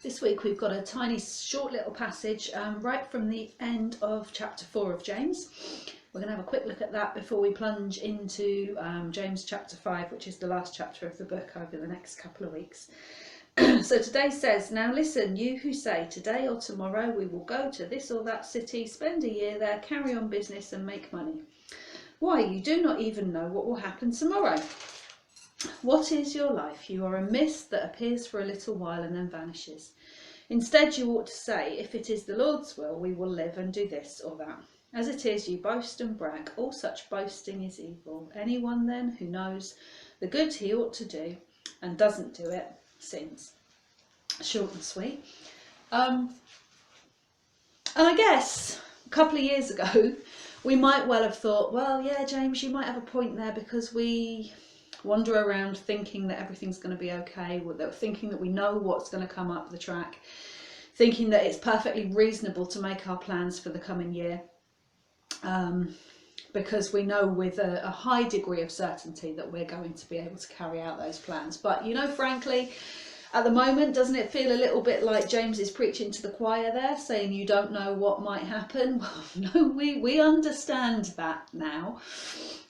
This week we've got a tiny short little passage right from the end of chapter 4 of James. We're going to have a quick look at that before we plunge into James chapter 5, which is the last chapter of the book over the next couple of weeks. So today says, "Now listen, you who say today or tomorrow we will go to this or that city, spend a year there, carry on business and make money. Why, you do not even know what will happen tomorrow. What is your life? You are a mist that appears for a little while and then vanishes. Instead, you ought to say, if it is the Lord's will, we will live and do this or that. As it is, you boast and brag. All such boasting is evil. Anyone then who knows the good he ought to do and doesn't do it sins." Short and sweet. And I guess a couple of years ago, we might well have thought, well, yeah, James, you might have a point there, because we wander around thinking that everything's going to be okay, thinking that we know what's going to come up the track, thinking that it's perfectly reasonable to make our plans for the coming year, because we know with a high degree of certainty that we're going to be able to carry out those plans. But, you know, frankly, at the moment, doesn't it feel a little bit like James is preaching to the choir there, saying you don't know what might happen? Well, no, we understand that now.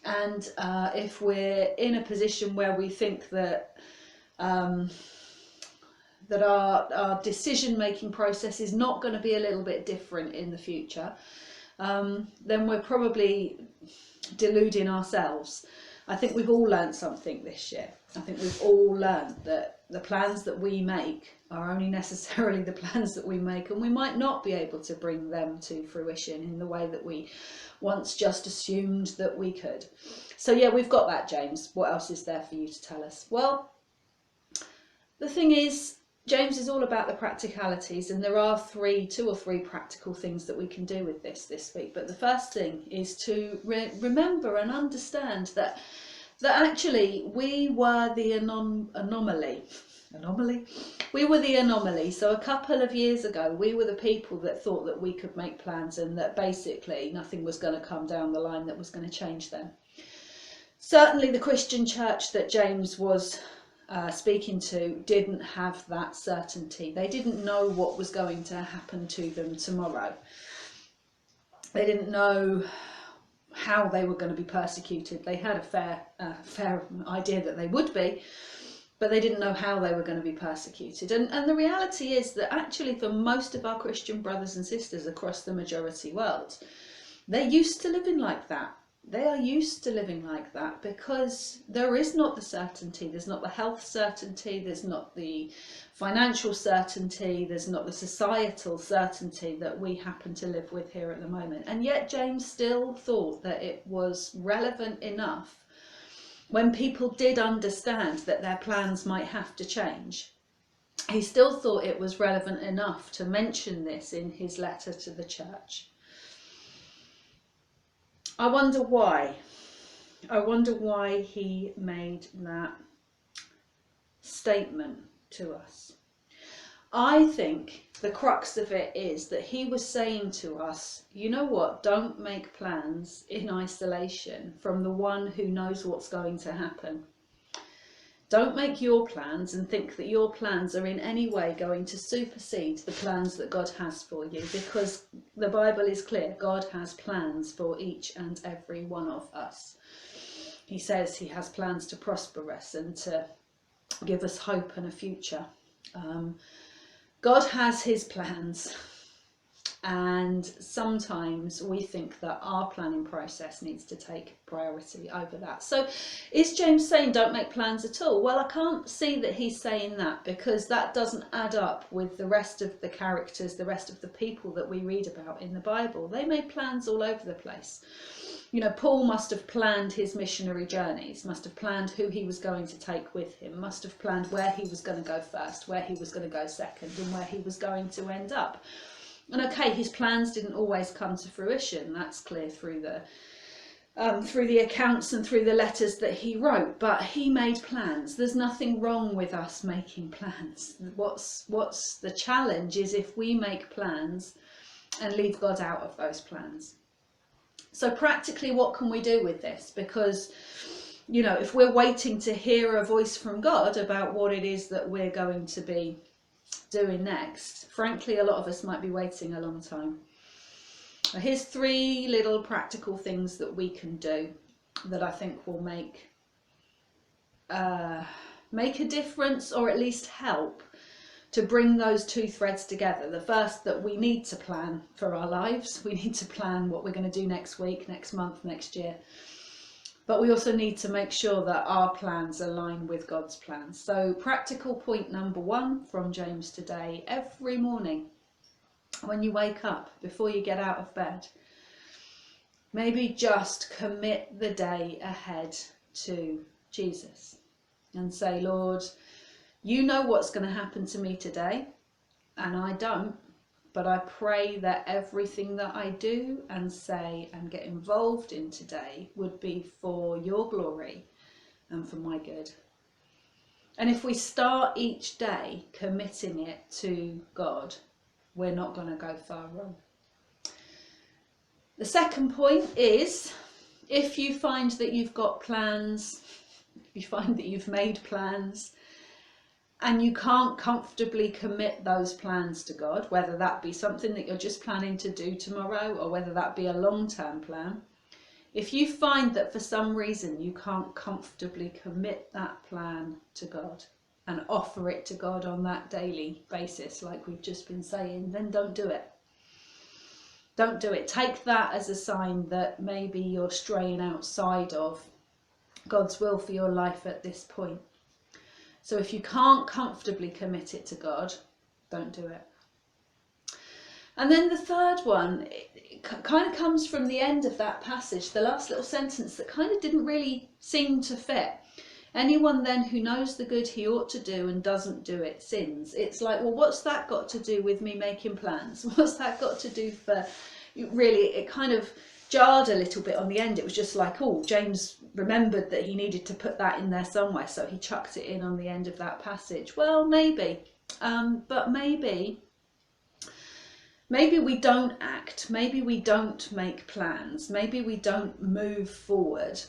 And if we're in a position where we think that that our decision-making process is not going to be a little bit different in the future, then we're probably deluding ourselves. I think we've all learned something this year. I think we've all learned that the plans that we make are only necessarily the plans that we make, and we might not be able to bring them to fruition in the way that we once just assumed that we could. So yeah, we've got that, James. What else is there for you to tell us? Well, the thing is, James is all about the practicalities, and there are two or three practical things that we can do with this week. But the first thing is to remember and understand that actually we were the anomaly. We were the anomaly. So a couple of years ago, we were the people that thought that we could make plans and that basically nothing was going to come down the line that was going to change them. Certainly the Christian church that James was speaking to didn't have that certainty. They didn't know what was going to happen to them tomorrow. They didn't know how they were going to be persecuted. They had a fair idea that they would be, but they didn't know how they were going to be persecuted. And the reality is that actually for most of our Christian brothers and sisters across the majority world, they're used to living like that. They are used to living like that because there is not the certainty. There's not the health certainty. There's not the financial certainty. There's not the societal certainty that we happen to live with here at the moment. And yet James still thought that it was relevant enough when people did understand that their plans might have to change. He still thought it was relevant enough to mention this in his letter to the church. I wonder why. I wonder why he made that statement to us. I think the crux of it is that he was saying to us, you know what, don't make plans in isolation from the one who knows what's going to happen. Don't make your plans and think that your plans are in any way going to supersede the plans that God has for you, because the Bible is clear. God has plans for each and every one of us. He says he has plans to prosper us and to give us hope and a future. God has his plans, and sometimes we think that our planning process needs to take priority over that. So is James saying don't make plans at all? Well, I can't see that he's saying that, because that doesn't add up with the rest of the characters, the rest of the people that we read about in the Bible. They made plans all over the place. You know, Paul must have planned his missionary journeys, must have planned who he was going to take with him, must have planned where he was going to go first, where he was going to go second, and where he was going to end up. And okay, his plans didn't always come to fruition. That's clear through the accounts and through the letters that he wrote. But he made plans. There's nothing wrong with us making plans. What's the challenge is if we make plans and leave God out of those plans. So practically, what can we do with this? Because, you know, if we're waiting to hear a voice from God about what it is that we're going to be doing next, frankly, a lot of us might be waiting a long time. Here's 3 little practical things that we can do that I think will make a difference, or at least help to bring those 2 threads together. The first, that we need to plan for our lives. We need to plan what we're going to do next week, next month, next year. But we also need to make sure that our plans align with God's plans. So practical point number 1 from James today: every morning when you wake up, before you get out of bed, maybe just commit the day ahead to Jesus and say, Lord, you know what's going to happen to me today, and I don't, but I pray that everything that I do and say and get involved in today would be for your glory and for my good. And if we start each day committing it to God, we're not going to go far wrong. The second point is, if you find that you've got plans, if you find that you've made plans and you can't comfortably commit those plans to God, whether that be something that you're just planning to do tomorrow or whether that be a long-term plan, if you find that for some reason you can't comfortably commit that plan to God and offer it to God on that daily basis, like we've just been saying, then don't do it. Don't do it. Take that as a sign that maybe you're straying outside of God's will for your life at this point. So if you can't comfortably commit it to God, don't do it. And then the third one, it kind of comes from the end of that passage, the last little sentence that kind of didn't really seem to fit. Anyone then who knows the good he ought to do and doesn't do it sins. It's like, well, what's that got to do with me making plans? What's that got to do for, really, it kind of jarred a little bit on the end. It was just like, oh, James remembered that he needed to put that in there somewhere, so he chucked it in on the end of that passage. Well, maybe, but maybe we don't act, maybe we don't make plans, maybe we don't move forward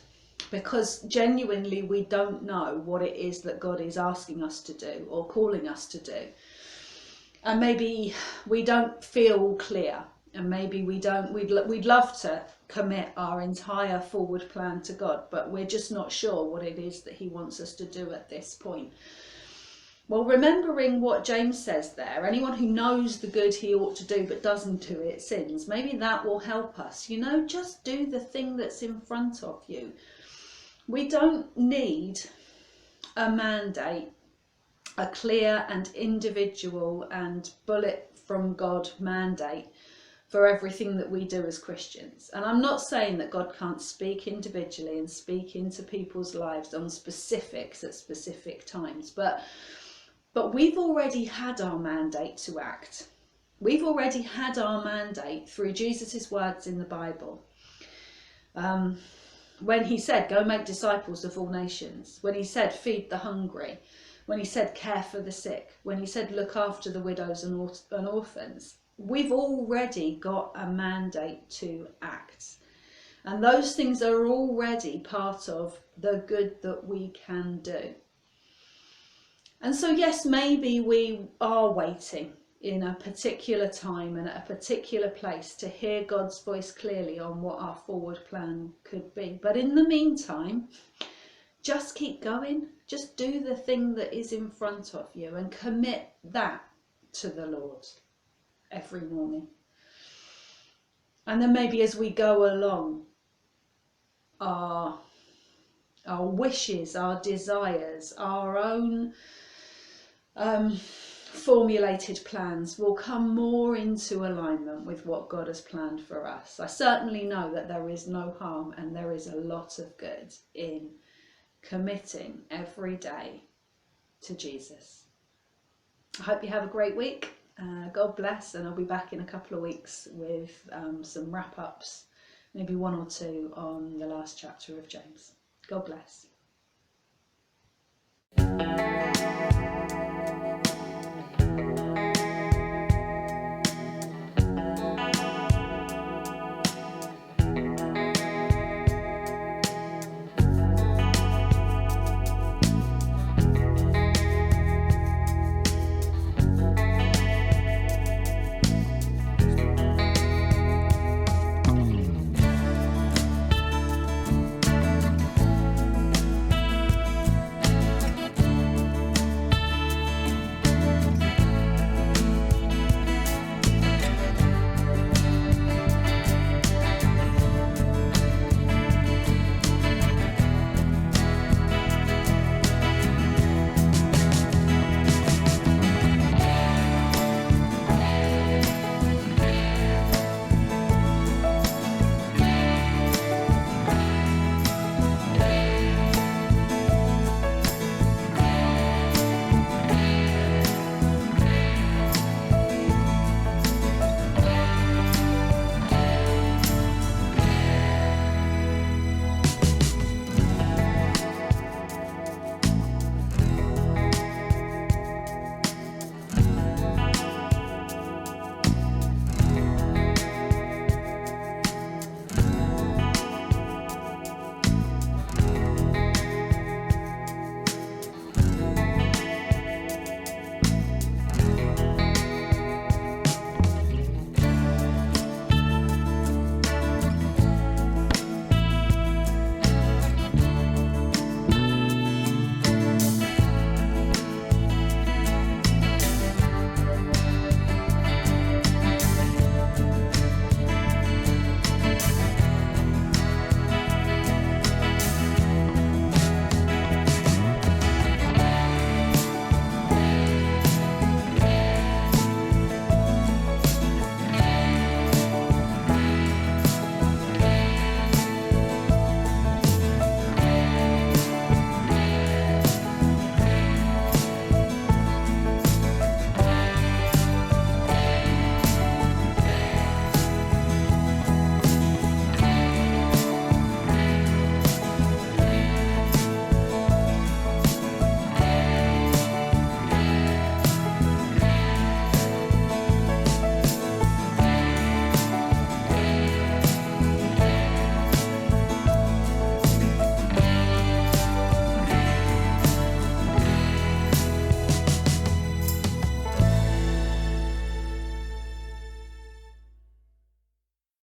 because genuinely we don't know what it is that God is asking us to do or calling us to do. And maybe we don't feel clear, and maybe we'd love to commit our entire forward plan to God, but we're just not sure what it is that he wants us to do at this point. Well, remembering what James says there, anyone who knows the good he ought to do but doesn't do it sins, maybe that will help us. Just do the thing that's in front of you. We don't need a mandate, a clear and individual and bullet from God mandate for everything that we do as Christians. And I'm not saying that God can't speak individually and speak into people's lives on specifics at specific times, but we've already had our mandate to act. We've already had our mandate through Jesus' words in the Bible. When he said, go make disciples of all nations, when he said, feed the hungry, when he said, care for the sick, when he said, look after the widows and orphans, we've already got a mandate to act. And those things are already part of the good that we can do. And so, yes, maybe we are waiting in a particular time and at a particular place to hear God's voice clearly on what our forward plan could be. But in the meantime, just keep going. Just do the thing that is in front of you and commit that to the Lord every morning. And then maybe as we go along, our wishes, our desires, our own formulated plans will come more into alignment with what God has planned for us. I certainly know that there is no harm and there is a lot of good in committing every day to Jesus. I hope you have a great week. God bless, and I'll be back in a couple of weeks with some wrap-ups, maybe 1 or 2 on the last chapter of James. God bless.